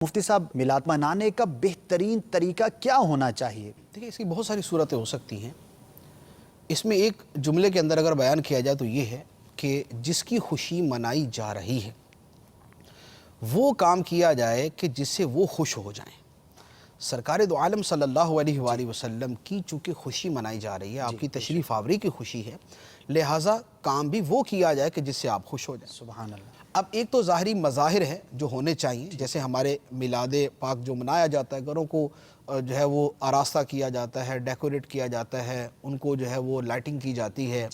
مفتی صاحب، میلاد منانے کا بہترین طریقہ کیا ہونا چاہیے؟ دیکھیں، اس کی بہت ساری صورتیں ہو سکتی ہیں۔ اس میں ایک جملے کے اندر اگر بیان کیا جائے تو یہ ہے کہ جس کی خوشی منائی جا رہی ہے وہ کام کیا جائے کہ جس سے وہ خوش ہو جائیں۔ سرکار دو عالم صلی اللہ علیہ وآلہ وسلم کی چونکہ خوشی منائی جا رہی ہے، آپ کی تشریف آوری کی خوشی ہے، لہٰذا کام بھی وہ کیا جائے کہ جس سے آپ خوش ہو جائیں۔ سبحان اللہ۔ اب ایک تو ظاہری مظاہر ہیں جو ہونے چاہیے، جیسے ہمارے میلاد پاک جو منایا جاتا ہے، گھروں کو جو ہے وہ آراستہ کیا جاتا ہے، ڈیکوریٹ کیا جاتا ہے، ان کو جو ہے وہ لائٹنگ کی جاتی ہے،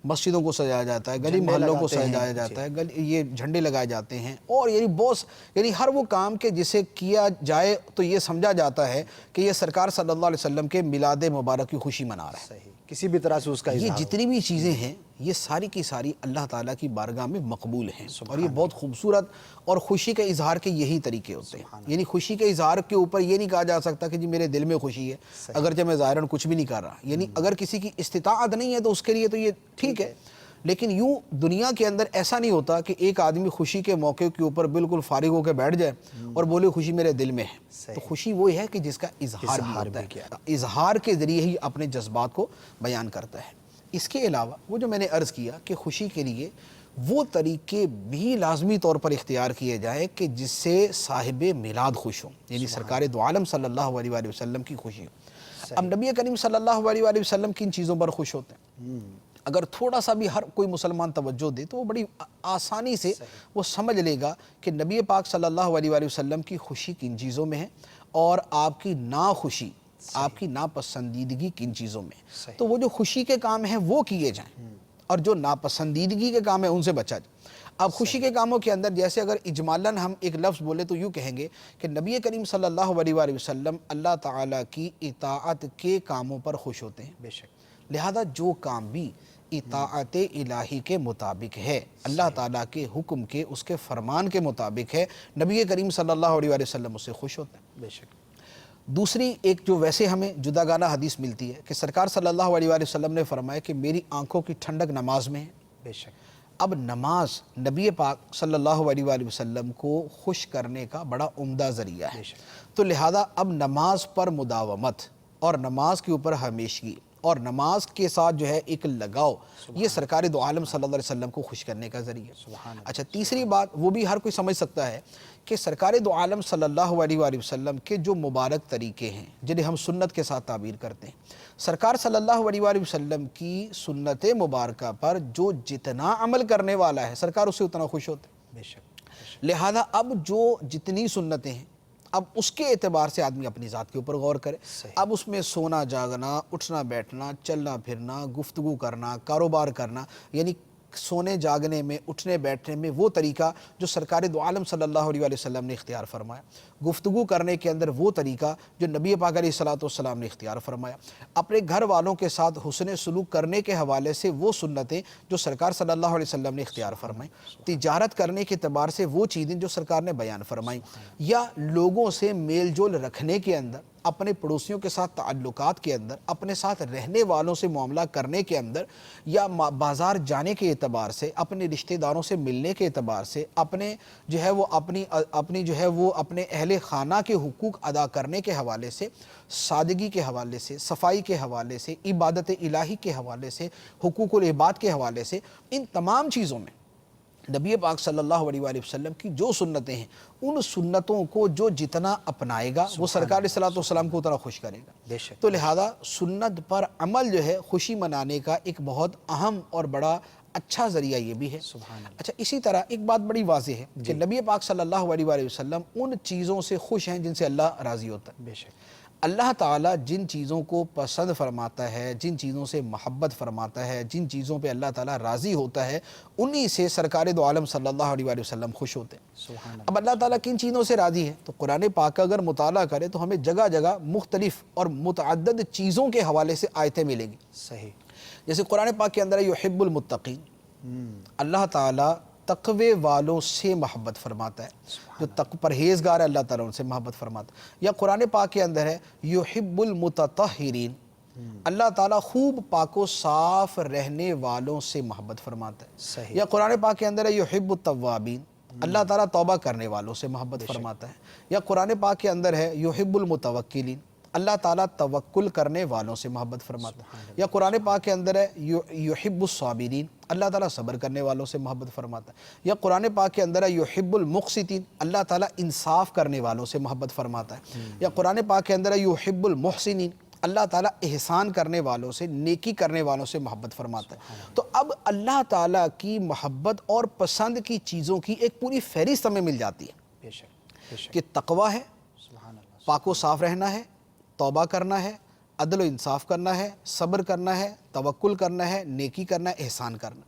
مسجدوں کو سجایا جاتا ہے، گلی محلوں کو سجایا جاتا ہے، یہ جھنڈے لگائے جاتے ہیں، اور یعنی ہر وہ کام کے جسے کیا جائے تو یہ سمجھا جاتا ہے کہ یہ سرکار صلی اللہ علیہ وسلم کے میلاد مبارک کی خوشی منا رہا ہے۔ صحیح، کسی بھی طرح سے اس کا یہ اظہار جتنی بھی چیزیں ہیں یہ ساری کی ساری اللہ تعالیٰ کی بارگاہ میں مقبول ہیں، اور یہ بہت خوبصورت اور خوشی کے اظہار کے یہی طریقے ہوتے ہیں۔ یعنی خوشی کے اظہار کے اوپر یہ نہیں کہا جا سکتا کہ جی میرے دل میں خوشی ہے، اگرچہ میں ظاہراً کچھ بھی نہیں کر رہا۔ یعنی اگر کسی کی استطاعت نہیں ہے تو اس کے لیے تو یہ ٹھیک ہے، لیکن یوں دنیا کے اندر ایسا نہیں ہوتا کہ ایک آدمی خوشی کے موقع کے اوپر بالکل فارغ ہو کے بیٹھ جائے اور بولے خوشی میرے دل میں ہے۔ تو خوشی وہ ہے کہ جس کا اظہار بھی ہوتا ہے، اظہار کے ذریعے ہی اپنے جذبات کو بیان کرتا ہے۔ اس کے علاوہ وہ جو میں نے عرض کیا کہ خوشی کے لیے وہ طریقے بھی لازمی طور پر اختیار کیے جائیں کہ جس سے صاحب میلاد خوش ہوں، یعنی سرکار دو عالم صلی اللہ علیہ وآلہ وسلم کی خوشی ہو۔ اب نبی کریم صلی اللہ علیہ وآلہ وسلم کن چیزوں پر خوش ہوتے ہیں؟ اگر تھوڑا سا بھی ہر کوئی مسلمان توجہ دے تو وہ بڑی آسانی سے وہ سمجھ لے گا کہ نبی پاک صلی اللہ علیہ وآلہ وسلم کی خوشی کن چیزوں میں ہے اور آپ کی ناخوشی، آپ کی ناپسندیدگی کن چیزوں میں۔ تو وہ جو خوشی کے کام ہیں وہ کیے جائیں، اور جو ناپسندیدگی کے کام ہیں ان سے بچا جائے۔ اب خوشی کے کاموں کے اندر جیسے اگر اجمالاً ہم ایک لفظ بولے تو یوں کہیں گے کہ نبی کریم صلی اللہ علیہ وآلہ وسلم اللہ تعالیٰ کی اطاعت کے کاموں پر خوش ہوتے ہیں۔ بے شک، لہذا جو کام بھی اطاعت الہی کے مطابق ہے، اللہ تعالیٰ کے حکم کے، اس کے فرمان کے مطابق ہے، نبی کریم صلی اللہ علیہ وآلہ وسلم اس سے خوش ہوتے ہیں۔ بے شک۔ دوسری ایک جو ویسے ہمیں جداگانہ حدیث ملتی ہے کہ سرکار صلی اللہ علیہ وآلہ وسلم نے فرمایا کہ میری آنکھوں کی ٹھنڈک نماز میں ہے۔ بے شک۔ اب نماز نبی پاک صلی اللہ علیہ وآلہ وسلم کو خوش کرنے کا بڑا عمدہ ذریعہ ہے، تو لہذا اب نماز پر مداومت اور نماز کے اوپر ہمیشگی اور نماز کے ساتھ جو ہے ایک لگاؤ، یہ سرکار دو عالم صلی اللہ علیہ وسلم کو خوش کرنے کا ذریعہ ہے۔ اچھا، تیسری بات وہ بھی ہر کوئی سمجھ سکتا ہے کہ سرکار دو عالم صلی اللہ علیہ وآلہ وسلم کے جو مبارک طریقے ہیں جنہیں ہم سنت کے ساتھ تعبیر کرتے ہیں، سرکار صلی اللہ علیہ وآلہ وسلم کی سنت مبارکہ پر جو جتنا عمل کرنے والا ہے سرکار اس سے اتنا خوش ہوتے ہیں۔ بے شک۔ لہذا اب جو جتنی سنتیں ہیں اب اس کے اعتبار سے آدمی اپنی ذات کے اوپر غور کرے۔ اب اس میں سونا جاگنا، اٹھنا بیٹھنا، چلنا پھرنا، گفتگو کرنا، کاروبار کرنا، یعنی سونے جاگنے میں، اٹھنے بیٹھنے میں وہ طریقہ جو سرکار دو عالم صلی اللہ علیہ وسلم نے اختیار فرمایا، گفتگو کرنے کے اندر وہ طریقہ جو نبی پاک علیہ السلام نے اختیار فرمایا، اپنے گھر والوں کے ساتھ حسن سلوک کرنے کے حوالے سے وہ سنتیں جو سرکار صلی اللہ علیہ وسلم نے اختیار فرمائیں، تجارت کرنے کے اعتبار سے وہ چیزیں جو سرکار نے بیان فرمائیں، یا لوگوں سے میل جول رکھنے کے اندر، اپنے پڑوسیوں کے ساتھ تعلقات کے اندر، اپنے ساتھ رہنے والوں سے معاملہ کرنے کے اندر، یا بازار جانے کے اعتبار سے، اپنے رشتہ داروں سے ملنے کے اعتبار سے، اپنے جو ہے وہ اپنے اہل خانہ کے حقوق ادا کرنے کے حوالے سے، سادگی کے حوالے سے، صفائی کے حوالے سے، عبادت الہی کے حوالے سے، حقوق العباد کے حوالے سے، ان تمام چیزوں میں نبی پاک صلی اللہ علیہ وآلہ وسلم کی جو سنتیں ہیں ان سنتوں کو جو جتنا اپنائے گا وہ سرکار علیہ السلام کو اتنا خوش کرے گا۔ بے شک۔ تو لہذا سنت پر عمل جو ہے خوشی منانے کا ایک بہت اہم اور بڑا اچھا ذریعہ یہ بھی ہے۔ اچھا، اسی طرح ایک بات بڑی واضح ہے کہ نبی پاک صلی اللہ علیہ وآلہ وسلم ان چیزوں سے خوش ہیں جن سے اللہ راضی ہوتا ہے۔ بے شک۔ اللہ تعالیٰ جن چیزوں کو پسند فرماتا ہے، جن چیزوں سے محبت فرماتا ہے، جن چیزوں پہ اللہ تعالیٰ راضی ہوتا ہے، انہی سے سرکار دو عالم صلی اللہ علیہ وآلہ وسلم خوش ہوتے ہیں۔ اب اللہ تعالیٰ کن چیزوں سے راضی ہے تو قرآن پاک کا اگر مطالعہ کرے تو ہمیں جگہ جگہ مختلف اور متعدد چیزوں کے حوالے سے آیتیں ملیں گی۔ صحیح۔ جیسے قرآن پاک کے اندر ہے یحب المتقین، اللہ تعالیٰ تقوی والوں سے محبت فرماتا ہے، جو پرہیزگار ہے اللہ تعالیٰ ان سے محبت فرماتا ہے۔ یا قرآن پاک کے اندر ہے یحب المتطہرین، اللہ تعالیٰ خوب پاک و صاف رہنے والوں سے محبت فرماتا ہے۔ صحیح۔ یا قرآن پاک کے اندر ہے یحب التوابین، اللہ تعالیٰ توبہ کرنے والوں سے محبت فرماتا ہے. یا قرآن پاک کے اندر ہے یحب المتوکلین، اللہ تعالیٰ توکل کرنے والوں سے محبت فرماتا ہے. یا قرآن پاک کے اندر ہے یحب الصابرین، اللہ تعالیٰ صبر کرنے والوں سے محبت فرماتا ہے. یا قرآن پاک کے اندر ہے یحب المقسطین، اللہ تعالیٰ انصاف کرنے والوں سے محبت فرماتا ہے. یا قرآن پاک کے اندر ہے یحب المحسنین، اللہ تعالیٰ احسان کرنے والوں سے، نیکی کرنے والوں سے محبت فرماتا ہے. تو اب اللہ تعالیٰ کی محبت اور پسند کی چیزوں کی ایک پوری فہرست ہمیں مل جاتی ہے. بے شک کہ تقویٰ ہے، سبحان اللہ، پاک و صاف رہنا ہے، توبہ کرنا ہے، عدل و انصاف کرنا ہے، صبر کرنا ہے، توکل کرنا ہے، نیکی کرنا ہے، احسان کرنا.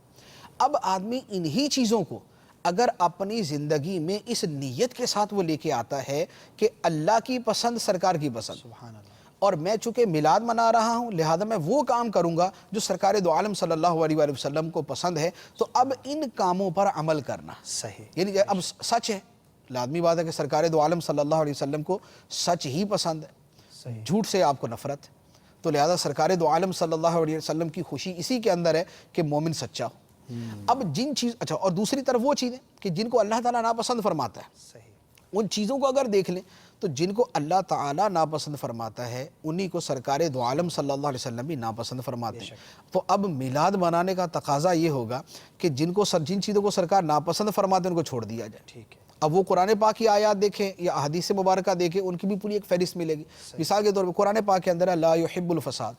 اب آدمی انہی چیزوں کو اگر اپنی زندگی میں اس نیت کے ساتھ وہ لے کے آتا ہے کہ اللہ کی پسند، سرکار کی پسند، سبحان اللہ، اور میں چونکہ میلاد منا رہا ہوں لہذا میں وہ کام کروں گا جو سرکار دو عالم صلی اللہ علیہ وآلہ وسلم کو پسند ہے، تو اب ان کاموں پر عمل کرنا صحیح، یعنی اب سچ ہے، لازمی بات ہے کہ سرکار دو عالم صلی اللہ علیہ وسلم کو سچ ہی پسند ہے، صحیح، جھوٹ سے آپ کو نفرت ہے، تو لہذا سرکار دو عالم صلی اللہ علیہ وسلم کی خوشی اسی کے اندر ہے کہ مومن سچا ہو. اب جن چیز اچھا، اور دوسری طرف وہ چیزیں کہ جن کو اللہ تعالیٰ ناپسند فرماتا ہے، صحیح، ان چیزوں کو اگر دیکھ لیں تو جن کو اللہ تعالیٰ ناپسند فرماتا ہے انہی کو سرکار دو عالم صلی اللہ علیہ وسلم بھی ناپسند فرماتے ہیں. تو اب میلاد منانے کا تقاضا یہ ہوگا کہ جن چیزوں کو سرکار ناپسند فرماتے ہیں ان کو چھوڑ دیا جائے. ٹھیک ہے، اب وہ قرآن پاک کی آیات دیکھیں یا احادیث مبارکہ دیکھیں، ان کی بھی پوری ایک فہرست ملے گی. مثال کے طور پہ قرآن پاک کے اندر ہے لا یحب الفساد،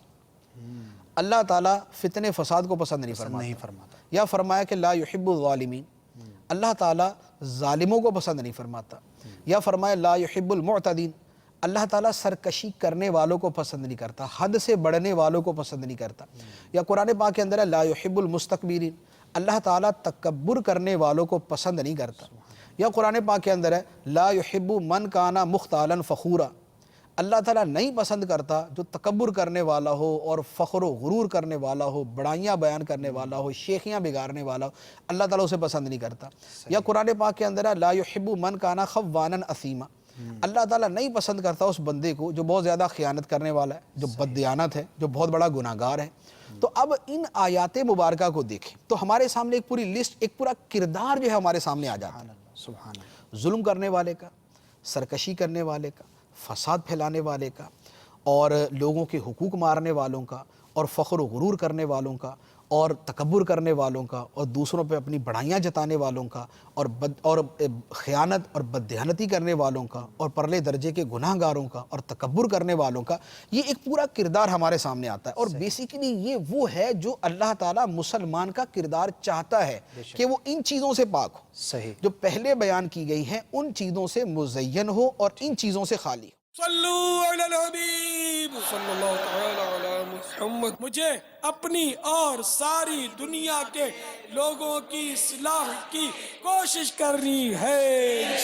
اللہ تعالیٰ فتنے فساد کو پسند نہیں فرماتا. یا فرمایا کہ لا یحب الظالمین، اللہ تعالیٰ ظالموں کو پسند نہیں فرماتا. یا فرمایا لا یحب المعتدین، اللہ تعالیٰ سرکشی کرنے والوں کو پسند نہیں کرتا، حد سے بڑھنے والوں کو پسند نہیں کرتا. یا قرآن پاک کے اندر ہے لا یحب المستکبرین، اللہ تعالیٰ تکبر کرنے والوں کو پسند نہیں کرتا. یا قرآن پاک کے اندر ہے لا یحب من کان مختالا فخورا، اللہ تعالیٰ نہیں پسند کرتا جو تکبر کرنے والا ہو اور فخر و غرور کرنے والا ہو، بڑائیاں بیان کرنے والا ہو، شیخیاں بگاڑنے والا ہو، اللہ تعالیٰ اسے پسند نہیں کرتا. یا قرآن پاک کے اندر ہے لا یحب من کان خوانا اثیما، اللہ تعالیٰ نہیں پسند کرتا اس بندے کو جو بہت زیادہ خیانت کرنے والا ہے، جو بددیانت ہے، جو بہت بڑا گناہ گار ہے. تو اب ان آیات مبارکہ کو دیکھیں تو ہمارے سامنے ایک پوری لسٹ، ایک پورا کردار جو ہے ہمارے سامنے آ جاتا ہے. سبحان اللہ، ظلم کرنے والے کا، سرکشی کرنے والے کا، فساد پھیلانے والے کا، اور لوگوں کے حقوق مارنے والوں کا، اور فخر و غرور کرنے والوں کا، اور تکبر کرنے والوں کا، اور دوسروں پہ اپنی بڑائیاں جتانے والوں کا، اور خیانت اور بددیانتی کرنے والوں کا، اور پرلے درجے کے گناہ گاروں کا، اور تکبر کرنے والوں کا. یہ ایک پورا کردار ہمارے سامنے آتا ہے. اور بیسیکلی یہ وہ ہے جو اللہ تعالیٰ مسلمان کا کردار چاہتا ہے کہ وہ ان چیزوں سے پاک ہو، صحیح، جو پہلے بیان کی گئی ہیں ان چیزوں سے مزین ہو اور ان چیزوں سے خالی ہو. صلو علی الحبیب صلی اللہ تعالی علی محمد. مجھے اپنی اور ساری دنیا کے لوگوں کی اصلاح کی کوشش کرنی ہے.